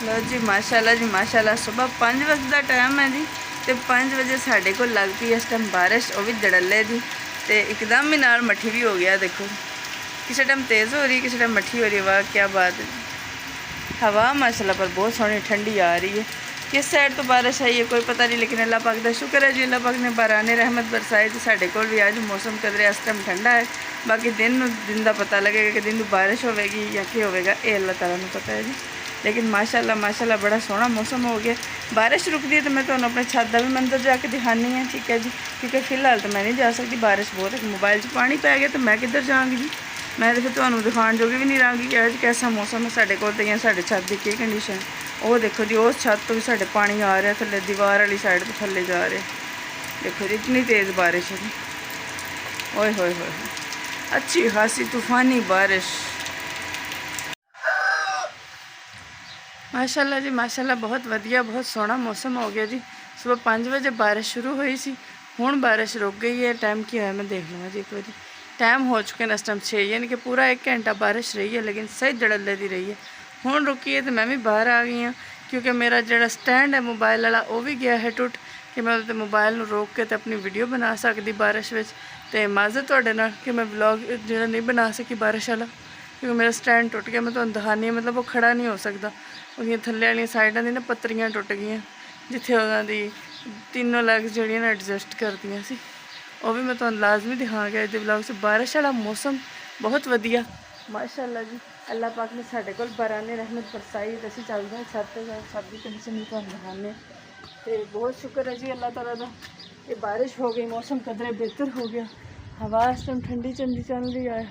लो जी माशाल्लाह सुबह 5 बजे का टाइम है जी। तो 5 बजे साढ़े को लग पई इस टाइम बारिश, वो भी दड़ल्ले दी। तो एकदम ही नाल मट्ठी भी हो गया। देखो किसी टाइम तेज़ हो रही, किसी टाइम मट्ठी हो रही है। वाह क्या बात है। हवा माशाल्लाह पर बहुत सोहनी ठंडी आ रही है। किस साइड तो बारिश आई है कोई पता नहीं, लेकिन अल्लाह पाक का शुक्र है जी, अल्लाह पाक ने बाराने रहमत बरसाई तो साढ़े को भी आज मौसम कदरे इस टाइम ठंडा है। बाकी दिन का पता लगेगा कि दिन बारिश होगी या क्या होगा, ये अल्लाह ताला को पता है जी। लेकिन माशाल्लाह बड़ा सोहना मौसम हो गया। बारिश रुकती है तो मैं तुम्हें अपने छत का भी मंजर जाके दिखानी है, ठीक है जी। क्योंकि फिलहाल तो मैं नहीं जा सकती, बारिश बहुत है। मोबाइल से पानी पै गया तो मैं किधर जाऊँगी जी। मैं तो फिर तुम्हें दिखाने जोगी भी नहीं रहांगी कि आज कैसा मौसम है साढ़े कोल। या साढ़े छत की क्या कंडीशन है वो देखो जी। उस छत तो भी साढ़े पानी आ रहा, थले दीवार वाली साइड तो थले जा रहे। देखो जी इतनी तेज़ बारिश है जी। ओए होए होए, अच्छी खासी तूफ़ानी बारिश। माशाल्लाह जी माशाल्लाह, बहुत वधिया बहुत सोहना मौसम हो गया जी। सुबह 5 बजे बारिश शुरू हुई सी, हुण बारिश रुक गई है। टाइम क्या है मैं देख लूँगा जी एक बार। टाइम हो चुके हैं इस टाइम 6, यानी कि पूरा 1 घंटा बारिश रही है, लेकिन सही दड़ल्ले दी रही है। हुण रुकी है तो मैं भी बाहर आ गई हाँ, क्योंकि मेरा जो स्टैंड है मोबाइल वाला वो भी गया है टुट, कि मैं वो मोबाइल में रोक के तो अपनी वीडियो बना सकती बारिश में। तो माजर तुहाडे नाल कि मैं ब्लॉग जो नहीं बना सकी बारिश वाला, क्योंकि मेरा स्टैंड टुट गया। मैं तुहानूं दिखानी, मतलब वो खड़ा नहीं हो सकता। उसकी थल्ले वाली साइडां दी ना पत्तरियां टुट गई, जिथे उन्होंने तीनों लैग्स जड़ियां एडजस्ट कर दियां सी, वो भी मैं तुहानूं लाजमी दिखा गया इस ब्लॉग से। बारिश वाला मौसम बहुत वधिया माशाल्लाह जी। अल्लाह पाक ने साढ़े कोल बाराने रहमत बरसाई, तो असीं चलदे हां छत ते, छत दी कंडीशन भी तुहानूं दिखाने। तो बहुत शुक्र है जी अल्लाह ताला दा, ये बारिश हो गई, मौसम कदरे बेहतर हो गया। हवा इस टाइम ठंडी ठंडी चल रही है।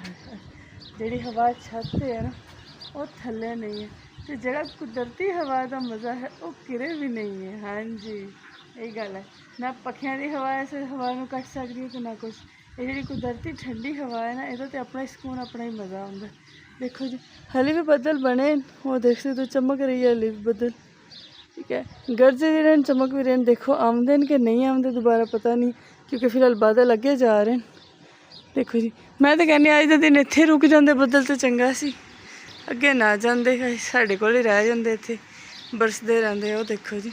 जी हवा छत से है ना वो थले नहीं है, तो जरा कुदरती हवा का मज़ा है वो किरे भी नहीं है। हाँ जी यही गल है, ना पखियां की हवा ऐसे हवा में कट सकती है तो ना कुछ। ये जी कुदरती ठंडी हवा है ना, ये तो अपना ही सुकून अपना ही मज़ा आता। देखो जी हले भी बदल बने, वो देख सकते हो चमक रही है हले भी बदल, ठीक है। गरजे भी रहन चमक भी रहन। देखो आमदे कि नहीं आमदे दोबारा पता नहीं, क्योंकि फिलहाल बादल अगे जा रहे हैं। देखो जी मैं तो कहनी अज के दिन इत्थे रुक जाते बदल तो चंगा सी, अगे ना जाते साढ़े कोल ही रह जाते, इत्थे बरसते रहते। वो देखो जी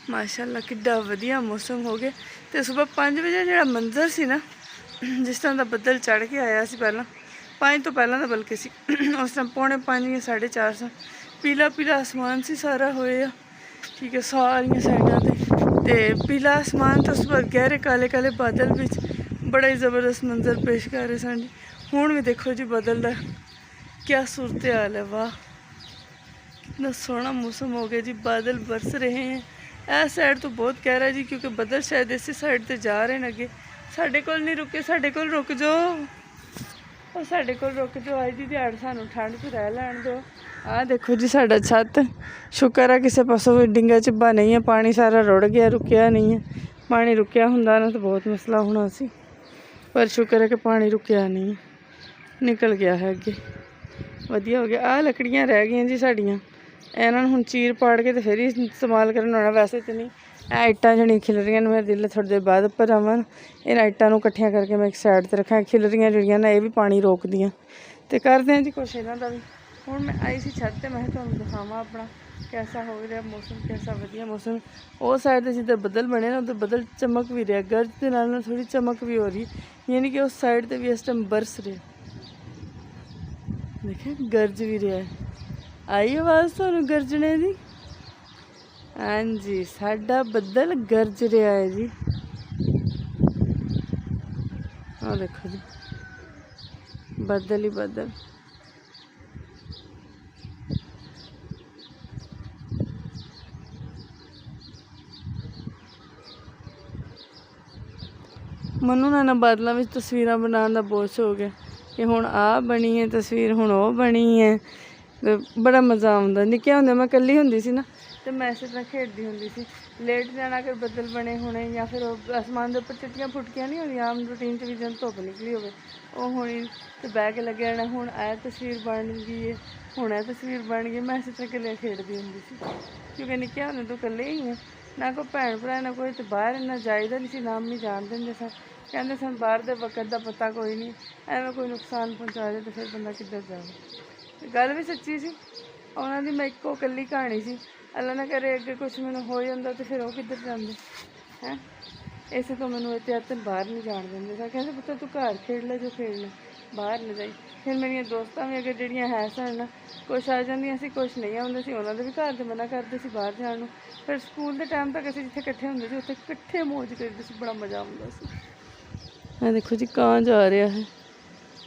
माशाल्लाह किड्डा वधिया मौसम हो गया। तो सुबह 5 बजे जो मंजर सी ना, जिस तरह का बदल चढ़ के आया सी पहला 5 तो पहला तो बल्कि सी उस टाइम 3:45 या 4:30 सा पीला पीला आसमान सी सारा होया, ठीक है। सारिया साइडों ते पीला आसमान तो उस पर गहरे काले काले बादल भी बड़ा ही ज़बरदस्त मंजर पेश कर रहे सन जी। हुण भी देखो जी बदल दा क्या सूरत हाल है। वाह कितना सोहना मौसम हो गया जी। बादल बरस रहे हैं। इस साइड तो बहुत गहरा है जी, क्योंकि बदल शायद इसी साइड से जा रहे हैं अगे। साढ़े कोल नहीं रुके, साढ़े कोल रुक जाओ, और साढ़े कोल रुक जाओ। अज की दिहाड़ सानू ठंड च रह लैन दो। आ देखो जी साढ़ा छत, शुक्र है किसी पासों भी डिंगा चिब्बा नहीं है, पानी सारा रुड़ गया, रुकिया नहीं है। पानी रुकिया हुंदा ना तो बहुत मसला होना सी, पर शुक्र है कि पानी रुकिया नहीं है, निकल गया है अगे, वधिया हो गया। आ लकड़ियाँ रह गई जी साड़ियाँ, इन्होंने हुण चीर पाड़ के तो फिर ही इस्तेमाल करना होना, वैसे तो नहीं। इट्टां जड़ियाँ खिल रही मेरे दिल थोड़ी देर बाद उपर आवन, इन इट्टां नूं कट्ठियां करके मैं एक साइड पर रखा। खिल रही जड़ियाँ ना ये भी पानी रोकदियाँ, तो करते हैं जी कुछ इन्हों का भी। हुण मैं आई सी छत पर, मैं तुहानूं दिखावां अपना कैसा हो रहा मौसम, कैसा वधिया मौसम। वो साइड से जिधर बदल बने ना उधर बदल चमक भी रहा, गर्ज के नाल थोड़ी चमक भी हो रही, यानी कि उस साइड पर भी इस टाइम बरस रहा, देखें गर्ज भी रहा है। आई आवाज़ तुहानूं गरजने की? हाँ जी साडा बदल गरज रहा है जी। हाँ देखो जी बदल ही बदल। मनु ना बादलों में तस्वीर बनाने का बहुत शौक है, कि हुण आ बनी है तस्वीर, हुण वो बनी है, तो बड़ा मज़ा आता। निक्के होंदे मैं कल्ली हुंदी सी ना, तो मैं इस तरह खेडदी हुंदी सी, लेट जाना अगर बदल बने होने, या फिर आसमान के उपर चिट्टियां फुटकियां नहीं होंदियां आम रूटीन भी, जब धुप्प निकली होवे वो होनी, तो बह के लगे रहना हुण ए तस्वीर बन गई है, हुण ए तस्वीर बन गई। मैं इस तरह कल्ले खेडदी हुंदी सी, क्योंकि निक्के होंदे तो कल्ले ही हैं, ना कोई भैन भरा ना कोई, तो बाहर इन्ना जाईदा नहीं सी, ना मम्मी जान देंदे सन, कहते सन बाहर के वक्त का पता कोई नहीं, एवं कोई नुकसान पहुँचा दे तो फिर बंदा किधर जाए। गल भी सच्ची सी। ਉਹਨਾਂ ਦੀ ਮੈਂ ਇੱਕੋ ਇਕੱਲੀ ਕਹਾਣੀ ਸੀ। ਅੱਲਾ ਨਾ ਕਰੇ ਅੱਗੇ ਕੁਛ ਮੈਨੂੰ ਹੋ ਜਾਂਦਾ ਤੇ ਫਿਰ ਉਹ ਕਿੱਧਰ ਜਾਂਦੇ ਹੈ। ਇਸੇ ਤੋਂ ਮੈਨੂੰ ਇਹਤਿਆਤਨ ਬਾਹਰ ਨਹੀਂ ਜਾਣ ਦਿੰਦੇ ਸਨ। ਕਹਿੰਦੇ ਪੁੱਤਰ ਤੂੰ ਘਰ ਖੇਡ ਲੈ, ਜੋ ਖੇਡਣਾ, ਬਾਹਰ ਨਾ ਜਾਈ। ਫਿਰ ਮੇਰੀਆਂ ਦੋਸਤਾਂ ਵੀ ਅਗਰ ਜਿਹੜੀਆਂ ਹੈ ਸਨ ਨਾ, ਕੁਛ ਆ ਜਾਂਦੀਆਂ ਸੀ, ਕੁਛ ਨਹੀਂ ਆਉਂਦੇ ਸੀ, ਉਹਨਾਂ ਦੇ ਵੀ ਘਰ ਦੇ ਮਨਾ ਕਰਦੇ ਸੀ ਬਾਹਰ ਜਾਣ ਨੂੰ। ਫਿਰ ਸਕੂਲ ਦੇ ਟਾਈਮ ਤੱਕ ਅਸੀਂ ਜਿੱਥੇ ਇਕੱਠੇ ਹੁੰਦੇ ਸੀ ਉੱਥੇ ਇਕੱਠੇ ਮੌਜ ਕਰਦੇ ਸੀ, ਬੜਾ ਮਜ਼ਾ ਆਉਂਦਾ ਸੀ। ਹਾਂ ਦੇਖੋ ਜੀ ਕਾਂ ਜਾ ਰਿਹਾ ਹੈ।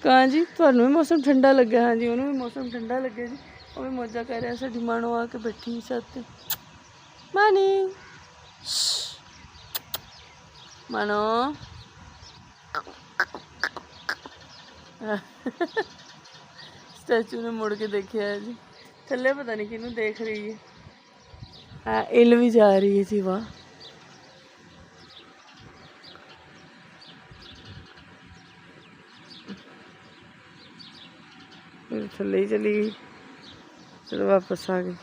ਕਾਂ ਜੀ ਤੁਹਾਨੂੰ ਵੀ ਮੌਸਮ ਠੰਡਾ ਲੱਗਿਆ? ਹਾਂਜੀ ਉਹਨੂੰ ਵੀ ਮੌਸਮ ਠੰਡਾ ਲੱਗਿਆ ਜੀ, ਉਹ ਵੀ ਮੌਜਾਂ ਕਰ ਰਿਹਾ। ਸਾਡੀ ਮਾਣੋ ਆ ਕੇ ਬੈਠੀ ਛੱਤ ਤੇ। ਮਾਨੀ ਮਾਣੋ ਸਟੈਚੂ ਨੇ ਮੁੜ ਕੇ ਦੇਖਿਆ ਜੀ, ਥੱਲੇ ਪਤਾ ਨਹੀਂ ਕਿਹਨੂੰ ਦੇਖ ਰਹੀ ਹੈ। ਇੱਲ ਵੀ ਜਾ ਰਹੀ ਹੈ ਜੀ, ਵਾਹ। ਥੱਲੇ ਹੀ ਚਲੀ ਗਈ, ਚਲੋ ਵਾਪਸ ਆ ਗਈ।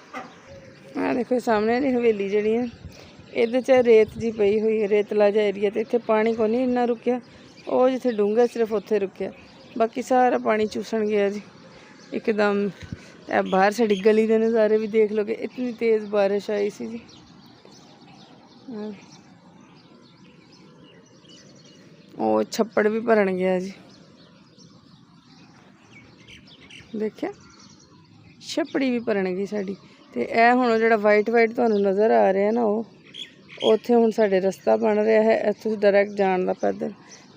ਆਹ ਦੇਖੋ ਸਾਹਮਣੇ ਦੀ ਹਵੇਲੀ ਜਿਹੜੀ ਹੈ, ਇਹਦੇ 'ਚ ਰੇਤ ਜੀ ਪਈ ਹੋਈ ਹੈ, ਰੇਤਲਾ ਜਿਹਾ ਏਰੀਆ। ਤੇ ਇੱਥੇ ਪਾਣੀ ਕੋਈ ਨਹੀਂ ਇੰਨਾ ਰੁਕਿਆ, ਉਹ ਜਿੱਥੇ ਡੂੰਘਾ ਸਿਰਫ ਉੱਥੇ ਰੁਕਿਆ, ਬਾਕੀ ਸਾਰਾ ਪਾਣੀ ਚੂਸਣ ਗਿਆ ਜੀ ਇੱਕਦਮ। ਬਾਹਰ ਸਾਡੀ ਗਲੀ ਦੇ ਨਜ਼ਾਰੇ ਵੀ ਦੇਖ ਲੋਗੇ, ਇਤਨੀ ਤੇਜ਼ ਬਾਰਿਸ਼ ਆਈ ਸੀ ਜੀ। ਉਹ ਛੱਪੜ ਵੀ ਭਰਨ ਗਿਆ ਜੀ, ਦੇਖਿਆ, ਛੱਪੜੀ ਵੀ ਭਰਨ ਗਈ ਸਾਡੀ। ਤੇ ਇਹ ਹੁਣ ਜਿਹੜਾ ਵਾਈਟ ਤੁਹਾਨੂੰ ਨਜ਼ਰ ਆ ਰਿਹਾ ਨਾ, ਉਹ ਉੱਥੇ ਹੁਣ ਸਾਡੇ ਰਸਤਾ ਬਣ ਰਿਹਾ ਹੈ, ਇੱਥੋਂ ਡਾਇਰੈਕਟ ਜਾਣ ਦਾ ਪੈਦਲ।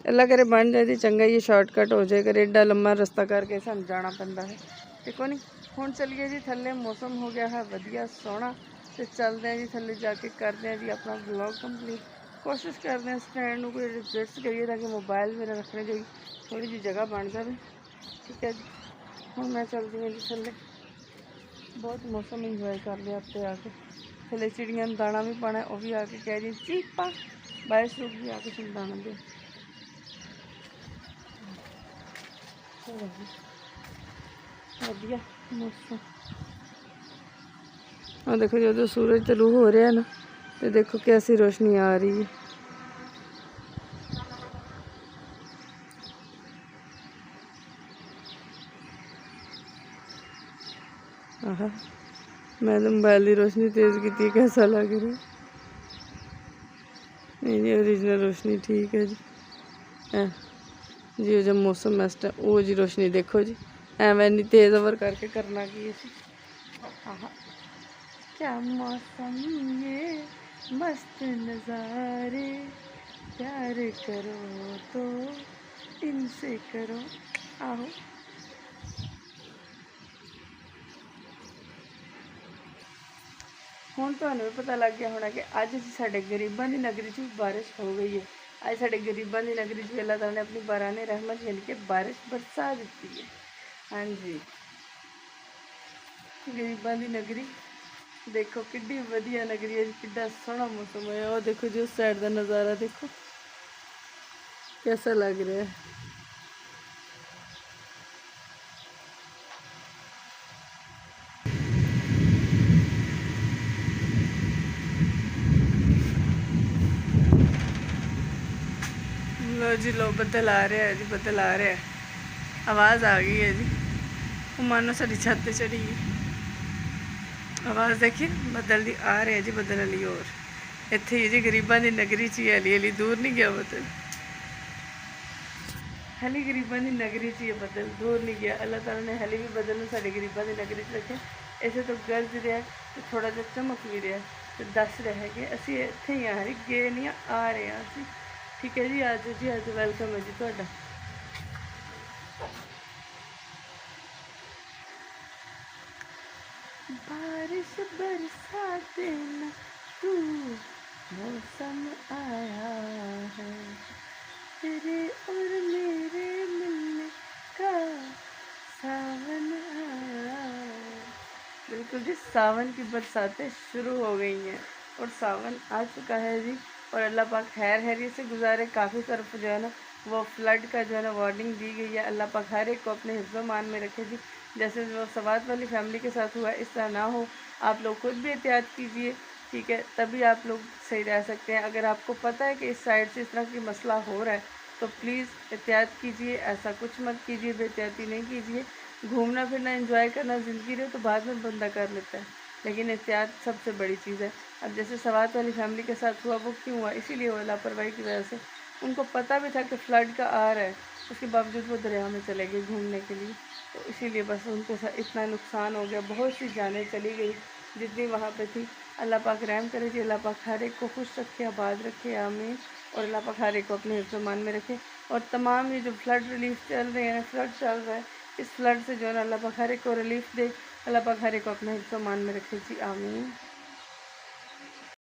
ਅੱਲਾ ਕਰੇ ਬਣ ਜਾਏ, ਚੰਗਾ ਹੀ ਸ਼ਾਰਟਕਟ ਹੋ ਜਾਏ। ਕਰੇ ਐਡਾ ਲੰਮਾ ਰਸਤਾ ਕਰਕੇ ਸਾਨੂੰ ਜਾਣਾ ਪੈਂਦਾ ਹੈ। ਦੇਖੋ ਨਹੀਂ, ਹੁਣ ਚੱਲੀਏ ਜੀ ਥੱਲੇ, ਮੌਸਮ ਹੋ ਗਿਆ ਹੈ ਵਧੀਆ ਸੋਹਣਾ। ਤੇ ਚੱਲਦੇ ਹਾਂ ਜੀ ਥੱਲੇ, ਜਾ ਕੇ ਕਰਦੇ ਹਾਂ ਜੀ ਆਪਣਾ ਵਲੌਗ ਕੰਪਲੀਟ। ਕੋਸ਼ਿਸ਼ ਕਰਦੇ ਹਾਂ ਸਟੈਂਡ ਨੂੰ ਕੋਈ ਐਡਜਸਟ ਕਰੀਏ ਤਾਂ ਕਿ ਮੋਬਾਈਲ ਮੇਰਾ ਰੱਖਣੇ ਦੀ ਥੋੜ੍ਹੀ ਜਿਹੀ ਜਗ੍ਹਾ ਬਣ ਜਾਵੇ। ਠੀਕ ਹੈ ਜੀ, ਹੁਣ ਮੈਂ ਚੱਲਦੀ ਹਾਂ ਜੀ ਥੱਲੇ। ਬਹੁਤ ਮੌਸਮ ਇੰਜੋਏ ਕਰ ਲਿਆ ਉੱਤੇ ਆ ਕੇ। ਥੱਲੇ ਚਿੜੀਆਂ ਨੂੰ ਦਾਣਾ ਵੀ ਪਾਣਾ, ਉਹ ਵੀ ਆ ਕੇ ਕਹਿ ਰਹੀ ਚੀਪਾ। ਬਾਰਿਸ਼ ਰੁਕ ਵੀ ਆ ਕੇ ਸਾਨੂੰ ਦਾਣਾ ਦੇ। ਵਧੀਆ ਮੌਸਮ। ਆ ਦੇਖੋ ਜਦੋਂ ਸੂਰਜ ਤਲੂ ਹੋ ਰਿਹਾ ਨਾ, ਤੇ ਦੇਖੋ ਕੈਸੀ ਰੋਸ਼ਨੀ ਆ ਰਹੀ ਹੈ। ਆਹ मैं तो मोबाइल की रोशनी तेज़ की, कैसा लग रहा? नहीं जी ओरिजिनल रोशनी ठीक है जी। जी जब मौसम इस टाइम वो जी रोशनी देखो जी, एवं नहीं तेज़ ओवर करके करना की। आह क्या मौसम, ये मस्त नज़ारे, प्यार करो तो इनसे करो। आहो ਹੁਣ ਤੁਹਾਨੂੰ ਵੀ ਪਤਾ ਲੱਗ ਗਿਆ ਹੋਣਾ ਕਿ ਅੱਜ ਅਸੀਂ ਸਾਡੇ ਗਰੀਬਾਂ ਦੀ ਨਗਰੀ 'ਚ ਵੀ ਬਾਰਿਸ਼ ਹੋ ਗਈ ਹੈ। ਅੱਜ ਸਾਡੇ ਗਰੀਬਾਂ ਦੀ ਨਗਰੀ 'ਚ ਅੱਲਾਹ ਤਾਲਾ ਨੇ ਆਪਣੀ ਬਾਰਾਨੇ ਰਹਿਮਤ ਯਾਨੀ ਕਿ ਬਾਰਿਸ਼ ਬਰਸਾ ਦਿੱਤੀ ਹੈ। ਹਾਂਜੀ ਗਰੀਬਾਂ ਦੀ ਨਗਰੀ ਦੇਖੋ ਕਿੱਡੀ ਵਧੀਆ ਨਗਰੀ ਹੈ, ਕਿੱਡਾ ਸੋਹਣਾ ਮੌਸਮ ਹੋਇਆ। ਉਹ ਦੇਖੋ ਜੀ ਉਸ ਸਾਈਡ ਦਾ ਨਜ਼ਾਰਾ ਦੇਖੋ कैसा लग रहा है। लो जी लो बदल आ रहा है जी, बदल आ रहा है, आवाज़ आ गई है जी। वो मानो साड़ी छत पे चढ़ी गई, आवाज़ देखिए बदल दी आ रहा है जी, बदल अली। और इत्थे ही जी गरीबां दी नगरी च ही हली हली दूर नहीं गया बदल, हली गरीबां दी नगरी च ही बदल दूर नहीं गया। अल्लाह ताला ने हली भी बदल साड़ी गरीबां दी नगरी च रखे। इसे तो गरज रहा तो थोड़ा जिहा चमक भी रहा तो दस रहा है कि असी इत्थे ही आ रही गए नहीं आ रहे हैं असी। ठीक है जी, आज जी आज वेलकम है जी तुहाडा। बारिश बरसा देना तू, मौसम आया है तेरे और मेरे मिलने का, सावन आया। बिल्कुल जी, सावन की बरसातें शुरू हो गई हैं और सावन आ चुका है जी। और अल्लाह पाक खैर खैरियत से गुजारे। काफ़ी तरफ जो है ना वो फ्लड का जो है ना वार्निंग दी गई है। अल्लाह पाक हर एक को अपने हिफ्ज़ मान में रखे जी। जैसे जो सवात वाली फैमिली के साथ हुआ इस तरह ना हो। आप लोग खुद भी एहतियात कीजिए, ठीक है, तभी आप लोग सही रह सकते हैं। अगर आपको पता है कि इस साइड से इस तरह की मसला हो रहा है तो प्लीज़ एहतियात कीजिए, ऐसा कुछ मत कीजिए, बेहतियाती नहीं कीजिए। घूमना फिरना एंजॉय करना ज़िंदगी रहे तो बाद में बंदा कर लेता है, लेकिन एहतियात सबसे बड़ी चीज़ है। अब जैसे सवात वाली फैमिली के साथ हुआ, वो क्यों हुआ? इसीलिए हुआ लापरवाही की वजह से। उनको पता भी था कि फ्लड का आ रहा है, उसके बावजूद वो दरिया में चले गए घूमने के लिए। तो इसीलिए बस उनके साथ इतना नुकसान हो गया, बहुत सी जानें चली गई जितनी वहाँ पे थी। अल्लाह पाक रहम करे जी, अल्लाह पाक हर एक को खुश रखे, आबाद रखे, आमीन। और अल्लाह पाक हर एक को अपने हिफ्ज़-ओ-मान में रखे। और तमाम ये जो फ्लड रिलीफ चल रहे हैं, फ्लड चल रहा है, इस फ्लड से जो है ना अल्लाह पाक हर एक को रिलीफ दे, अल्लाह पाक हर एक को अपने हिफ्ज़-ओ-मान में रखे जी, आमीन।